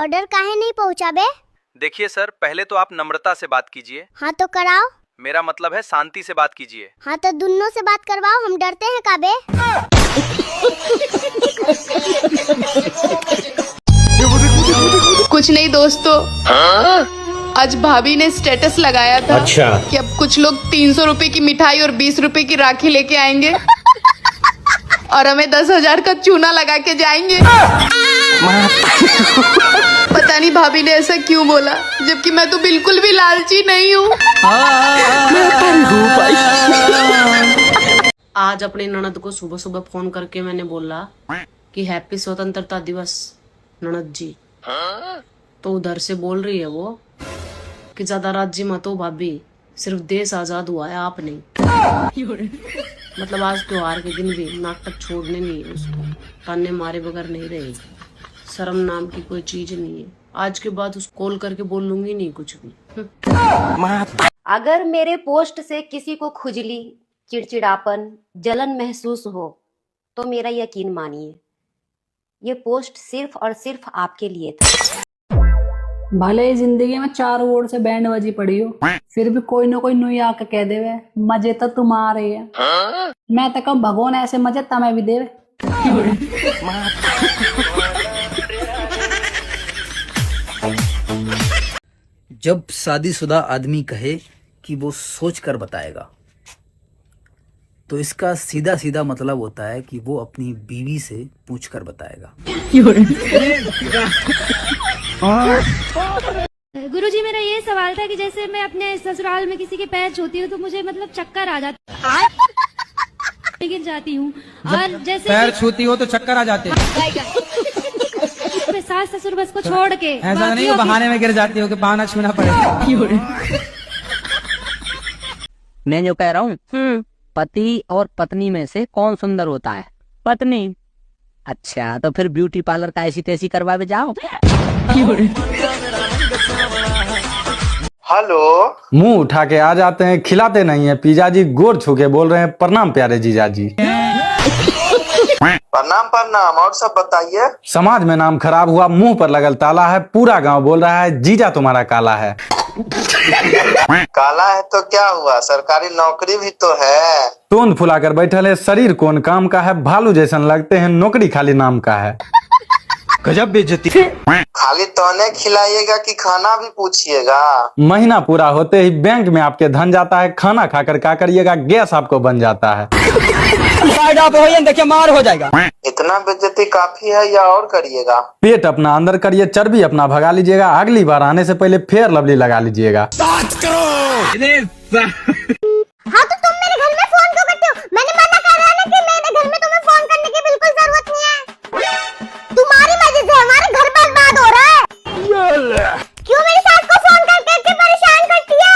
Order काहे नहीं पहुँचा बे? देखिए सर, पहले तो आप नम्रता से बात कीजिए। हाँ तो कराओ। मेरा मतलब है शांति से बात कीजिए। हाँ तो दोनों से बात करवाओ, हम डरते हैं का बे? कुछ नहीं दोस्तों, आज भाभी ने स्टेटस लगाया था कि अब कुछ लोग 300 रुपए की मिठाई और 20 रुपए की राखी लेके आएंगे और हमें 10,000 का चूना लगा के जाएंगे। पता नहीं भाभी ने ऐसा क्यों बोला, जबकि मैं तो बिल्कुल भी लालची नहीं हूँ। आज अपनी ननद को सुबह सुबह फोन करके मैंने बोला कि हैप्पी स्वतंत्रता दिवस ननद जी। तो उधर से बोल रही है वो कि ज्यादा राज्य मत हो भाभी, सिर्फ देश आजाद हुआ है, आप नहीं। मतलब आज त्योहार के दिन भी नाटक छोड़ने नहीं है उसको, ताने मारे बगैर नहीं रहेगी। शर्म नाम की कोई चीज नहीं है। आज के बाद उसको कॉल करके बोल लूंगी नहीं कुछ भी। अगर मेरे पोस्ट से किसी को खुजली, चिड़चिड़ापन, जलन महसूस हो तो मेरा यकीन मानिए, ये पोस्ट सिर्फ और सिर्फ आपके लिए था। भले ही जिंदगी में 4 वोट से बैंड बजी पड़ी हो, फिर भी कोई ना कोई नुई आके कह देवे मजे तो तुम्हारे है। मैं तो कहूँ भगवान ऐसे मजे तमें भी देवे। जब शादीशुदा आदमी कहे कि वो सोच कर बताएगा, तो इसका सीधा सीधा मतलब होता है कि वो अपनी बीवी से पूछ कर बताएगा। गुरुजी, मेरा ये सवाल था कि जैसे मैं अपने ससुराल में किसी के पैर छूती हूँ तो मुझे मतलब चक्कर आ जाता, गिर जाती हूँ, और जैसे पैर छूती हो तो चक्कर आ जाते हैं। मैं सास ससुर बस को छोड़ के ऐसा नहीं हो बहाने में गिर जाती हो कि पाना छूना पड़े। मैं जो कह रहा हूँ, पति और पत्नी में से कौन सुंदर होता है? पत्नी। अच्छा, तो फिर ब्यूटी पार्लर का ऐसी तैसी करवा जाओ। हेलो, मुंह उठा के आ जाते हैं, खिलाते नहीं है। पिज्जा जी गोर छू के बोल रहे हैं प्रणाम प्यारे जीजा जी। प्रणाम प्रणाम, और सब बताइए। समाज में नाम खराब हुआ, मुंह पर लगल ताला है, पूरा गांव बोल रहा है जीजा तुम्हारा काला है। काला है तो क्या हुआ, सरकारी नौकरी भी तो है। तोंद फुलाकर बैठल है, शरीर कौन काम का है, भालू जैसन लगते हैं, नौकरी खाली नाम का है। गजब बेइज्जती। खाली तोने खिलाइएगा कि खाना भी पूछिएगा? महीना पूरा होते ही बैंक में आपके धन जाता है, खाना खाकर क्या करिएगा, गैस आपको बन जाता है। देखिए मार हो जाएगा। इतना बेइज्जती काफी है या और करिएगा? पेट अपना अंदर करिए, चर्बी अपना भगा लीजिएगा, अगली बार आने से पहले फेयर लवली लगा लीजिएगा। हाँ तो तुम मेरे घर में फोन क्यों करते हो? मैंने मना कर रहा है ना कि मेरे घर में तुम्हें फोन करने की बिल्कुल जरूरत नहीं है। तुम्हारी वजह से हमारा घर बर्बाद हो रहा है। क्यों मेरी सास को फोन कर करके परेशान करती है?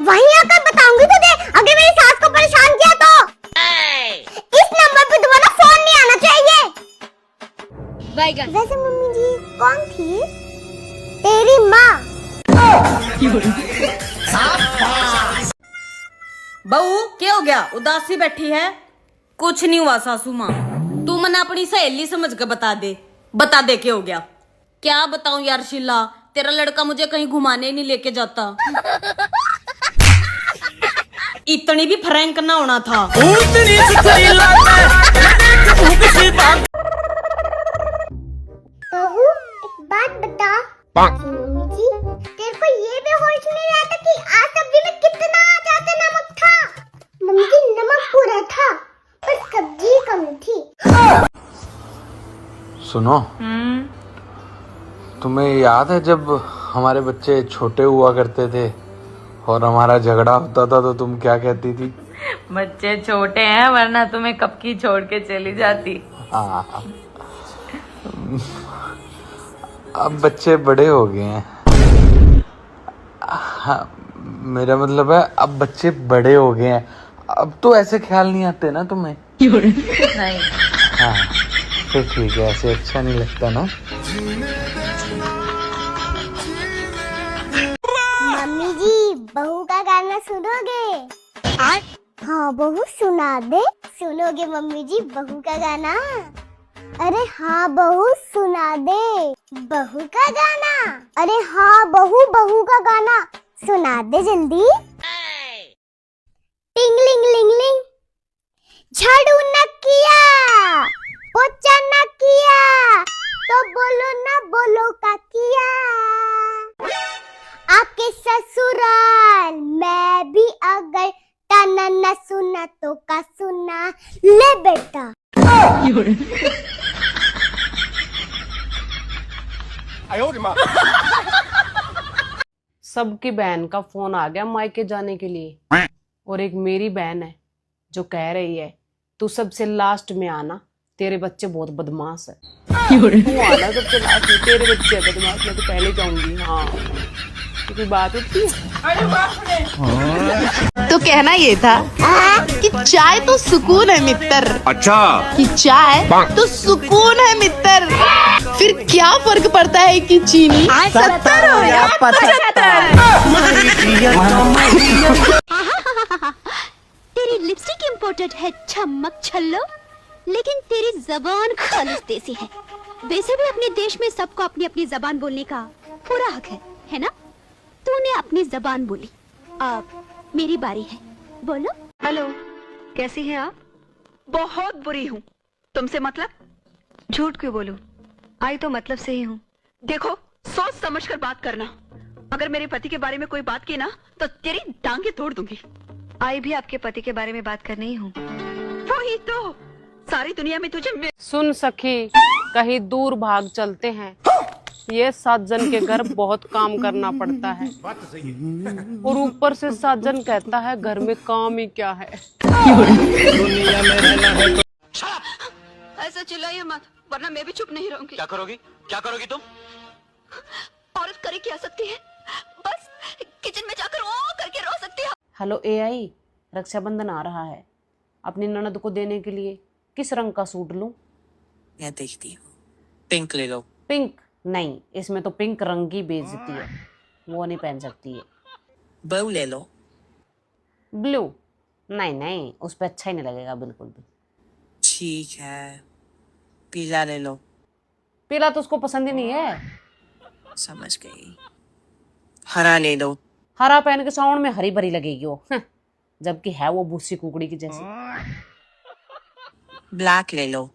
वहीं आकर बताऊंगी तुझे, अगर मेरी सास को परेशान किया तो इस नंबर पे दोबारा फोन नहीं आना चाहिए। वैसे मम्मी जी कौन थी? तेरी माँ। बहू क्या हो गया, उदासी बैठी है? कुछ नहीं हुआ सासू माँ, तू मने अपनी सहेली समझ के बता दे क्या हो गया। क्या बताऊं यार शीला, तेरा लड़का मुझे कहीं घुमाने नहीं लेके जाता। इतनी भी फ्रैंक ना होना था। बहू एक बात बता, मम्मी जी तेरे को ये भी होश नहीं रहता कि आज सब्जी में कितना ज्यादा नमक था? मम्मी जी नमक पूरा था पर सब्जी कम थी। सुनो, तुम्हें याद है जब हमारे बच्चे छोटे हुआ करते थे और हमारा झगड़ा होता था तो तुम क्या कहती थी? बच्चे छोटे हैं वरना तुम्हें कब की छोड़ के चली जाती। अब बच्चे बड़े हो गए हैं। मेरा मतलब है अब बच्चे बड़े हो गए हैं, अब तो ऐसे ख्याल नहीं आते ना तुम्हें? नहीं। हाँ फिर ठीक है, ऐसे अच्छा नहीं लगता ना। मम्मी जी बहू का गाना सुनोगे? हाँ बहू सुना दे। सुनोगे मम्मी जी बहू का गाना? अरे हाँ बहू सुना दे बहू का गाना। अरे हाँ बहू बहू का गाना सुना दे जल्दी। टिंग लिंग लिंग लिंग, झाड़ू न किया पोछा न किया तो बोलो ना बोलो का किया। आके ससुराल मैं भी अगर ताना न सुना तो का सुना ले बेटा। सबकी बहन का फोन आ गया मायके जाने के लिए, और एक मेरी बहन है जो कह रही है तू सबसे लास्ट में आना, तेरे बच्चे बहुत बदमाश है। तू आना सबसे लास्ट में, तेरे बच्चे बदमाश, मैं तो पहले जाऊंगी। हाँ कोई बात होती है। तो कहना ये था कि चाय तो सुकून है मित्र। अच्छा कि चाय तो सुकून है मित्र। फिर क्या फर्क पड़ता है कि चीनी 70 हो या 75। तेरी लिपस्टिक इम्पोर्टेड है चमक छल्लो, लेकिन तेरी जबान खालिस देसी है। वैसे भी अपने देश में सबको अपनी अपनी जबान बोलने का पूरा हक है ना? तूने अपनी जबान बोली, अब मेरी बारी है, बोलो। हेलो, कैसी हैं आप? बहुत बुरी हूँ। तुमसे मतलब? झूठ क्यों बोलूं? आई तो मतलब से ही हूँ। देखो, सोच समझ कर बात करना। अगर मेरे पति के बारे में कोई बात की ना तो तेरी टांगे तोड़ दूंगी। आई भी आपके पति के बारे में बात करनी ही हूँ। वही तो, सारी दुनिया में तुझे सुन सखी, कहीं दूर भाग चलते हैं। ये 7 जन के घर बहुत काम करना पड़ता है, और ऊपर से 7 जन कहता है घर में काम ही क्या है। दुनिया में रहना है तो ऐसा चिल्लाइए मत, वरना मैं भी चुप नहीं रहूंगी। क्या करोगी? क्या करोगी तुम? औरत करे क्या सकती है? बस किचन में जाकर ओ करके रो सकती है। हेलो एआई, रक्षाबंधन आ रहा है, अपनी ननद को देने के लिए किस रंग का सूट लूं? मैं देखती हूँ, पिंक ले लो। पिंक नहीं, इसमें तो पिंक रंग की बेइज्जती है, वो नहीं पहन सकती है। ब्लू ले लो। ब्लू नहीं नहीं, उस पे अच्छा ही नहीं लगेगा बिल्कुल भी। ठीक है, पीला ले लो। पीला तो उसको पसंद ही नहीं है। समझ गई। हरा ले लो। हरा पहन के साउंड में हरी भरी लगेगी वो, जबकि है वो भूसी कुकड़ी की जैसी। ब्लैक ले लो।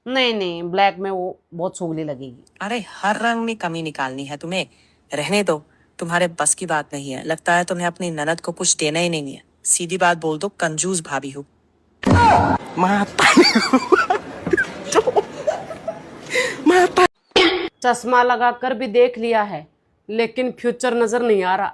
नहीं नहीं, ब्लैक में वो बहुत सुगली लगेगी। अरे हर रंग में कमी निकालनी है तुम्हें, रहने दो, तुम्हारे बस की बात नहीं है। लगता है तुम्हें अपनी ननद को कुछ देना ही नहीं है। सीधी बात बोल दो, कंजूस भाभी हो। चश्मा लगा कर भी देख लिया है, लेकिन फ्यूचर नजर नहीं आ रहा।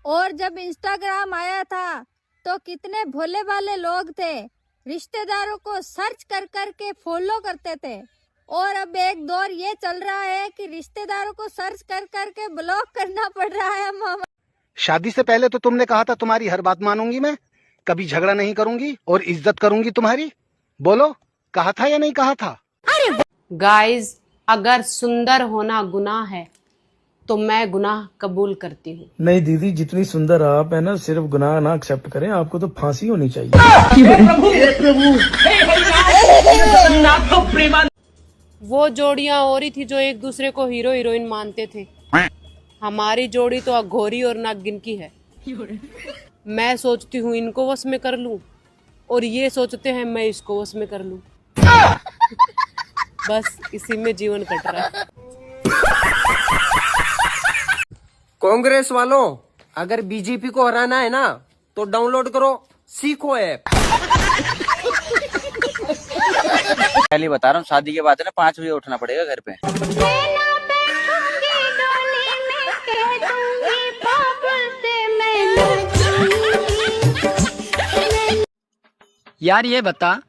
और जब इंस्टाग्राम आया था तो कितने भोले भाले लोग थे, रिश्तेदारों को सर्च कर कर के फॉलो करते थे। और अब एक दौर ये चल रहा है कि रिश्तेदारों को सर्च कर कर के ब्लॉक करना पड़ रहा है मामा। शादी से पहले तो तुमने कहा था तुम्हारी हर बात मानूंगी मैं, कभी झगड़ा नहीं करूंगी और इज्जत करूंगी तुम्हारी। बोलो, कहा था या नहीं कहा था? गाइस, अगर सुंदर होना गुनाह है तो मैं गुनाह कबूल करती हूँ। नहीं दीदी, जितनी सुंदर आप है ना, सिर्फ गुनाह ना एक्सेप्ट करें, आपको तो फांसी होनी चाहिए। वो जोड़ियां हो रही थी जो एक दूसरे को हीरो हीरोइन मानते थे। हमारी जोड़ी तो अघोरी और नागिन की है। मैं सोचती हूँ इनको वश में कर लूं, और ये सोचते हैं मैं इसको वश में कर लूं। बस इसी में जीवन कट रहा है। कांग्रेस वालों, अगर बीजेपी को हराना है ना तो डाउनलोड करो सीखो ऐप। पहले बता रहा हूँ, शादी के बाद है ना 5 बजे उठना पड़ेगा घर पे। यार ये बता,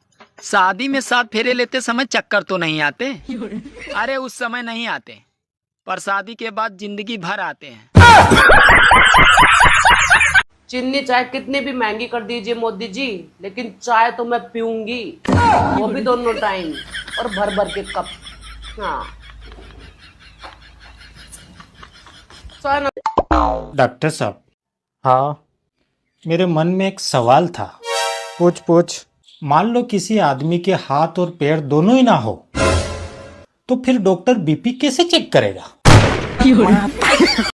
शादी में 7 फेरे लेते समय चक्कर तो नहीं आते? अरे उस समय नहीं आते, पर शादी के बाद जिंदगी भर आते हैं। चीनी चाय कितनी भी महंगी कर दीजिए मोदी जी, लेकिन चाय तो मैं पीऊंगी, वो भी दोनों टाइम, और भर भर के कप। हाँ डॉक्टर साहब, हाँ, मेरे मन में एक सवाल था। पूछ पूछ। मान लो किसी आदमी के हाथ और पैर दोनों ही ना हो, तो फिर डॉक्टर बीपी कैसे चेक करेगा?